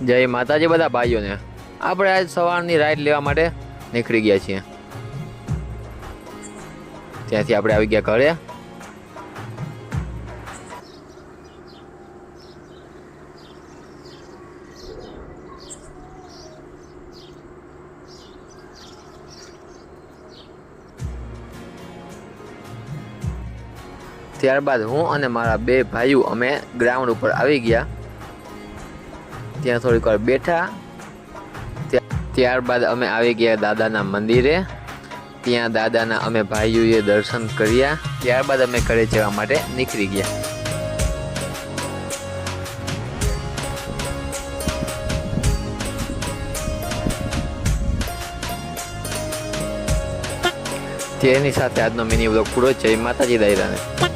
જય માતાજી બધા ભાઈઓને। આપણે આજ સવારની રાઈડ લેવા માટે નીકળી ગયા છીએ। ત્યાંથી આપણે આવી ગયા ઘરે। ત્યારબાદ હું અને મારા બે ભાઈઓ અમે ગ્રાઉન્ડ ઉપર આવી ગયા। ત્યાં થોડીક વાર બેઠા। ત્યારબાદ અમે આવી ગયા દાદાના મંદિરે। ત્યાં દાદાના અમે ભાઈઓએ દર્શન કર્યા। ત્યારબાદ અમે ઘરે જવા માટે નીકળી ગયા। તેની સાથે આજનો મિની વ્લોગ પૂરો। જય માતાજી દાયરાને।